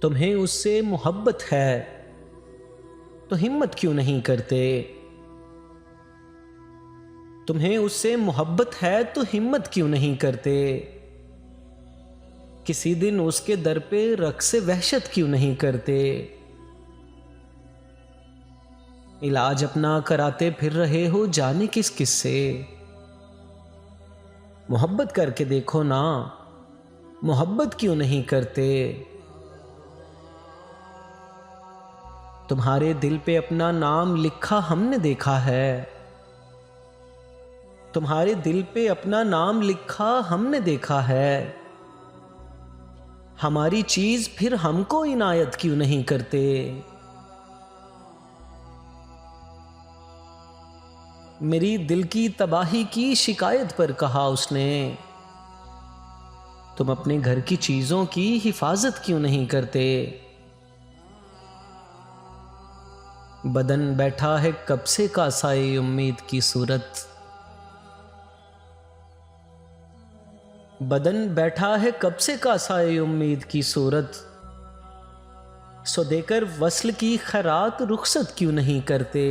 तुम्हें उससे मोहब्बत है तो हिम्मत क्यों नहीं करते? तुम्हें उससे मोहब्बत है तो हिम्मत क्यों नहीं करते? किसी दिन उसके दर पे रक़्स वहशत क्यों नहीं करते? इलाज अपना कराते फिर रहे हो जाने किस किस से। मोहब्बत करके देखो ना, मोहब्बत क्यों नहीं करते? तुम्हारे दिल पे अपना नाम लिखा हमने देखा है। तुम्हारे दिल पे अपना नाम लिखा हमने देखा है। हमारी चीज फिर हमको इनायत क्यों नहीं करते? मेरी दिल की तबाही की शिकायत पर कहा उसने, तुम अपने घर की चीजों की हिफाजत क्यों नहीं करते? बदन बैठा है कब से का साए उम्मीद की सूरत। बदन बैठा है कब से का साए उम्मीद की सूरत। सो देकर वस्ल की खैरात रुखसत क्यों नहीं करते?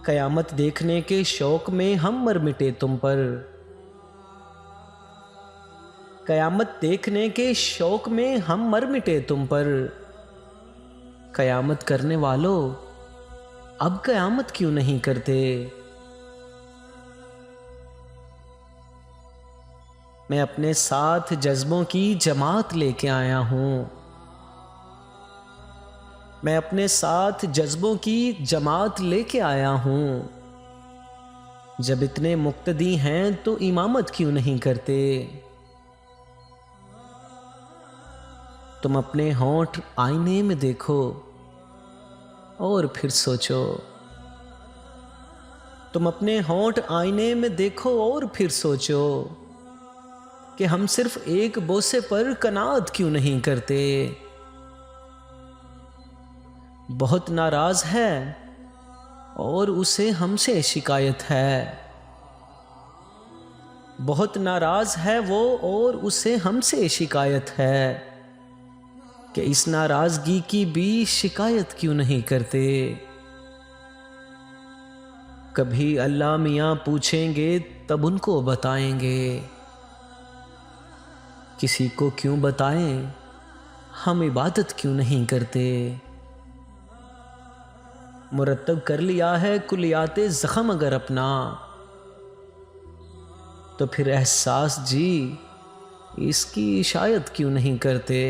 कयामत देखने के शौक में हम मर मिटे तुम पर। कयामत देखने के शौक में हम मर मिटे तुम पर। कयामत करने वालों अब कयामत क्यों नहीं करते? मैं अपने साथ जज्बों की जमात लेके आया हूं। मैं अपने साथ जज्बों की जमात लेके आया हूं। जब इतने मुक्तदी हैं तो इमामत क्यों नहीं करते? तुम अपने होंठ आईने में देखो और फिर सोचो। तुम अपने होंठ आईने में देखो और फिर सोचो कि हम सिर्फ एक बोसे पर कनात क्यों नहीं करते? बहुत नाराज है और उसे हमसे शिकायत है। बहुत नाराज है वो और उसे हमसे शिकायत है कि इस नाराजगी की भी शिकायत क्यों नहीं करते? कभी अल्लाह मियाँ पूछेंगे तब उनको बताएंगे। किसी को क्यों बताएं हम इबादत क्यों नहीं करते? मुरत्तब कर लिया है कुलियाते ज़ख्म अगर अपना, तो फिर एहसास जी इसकी इशायत क्यों नहीं करते?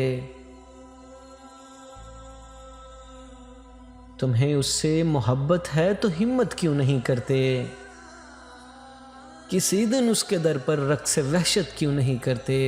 तुम्हें उससे मोहब्बत है तो हिम्मत क्यों नहीं करते? किसी दिन उसके दर पर रक़्स वहशत क्यों नहीं करते?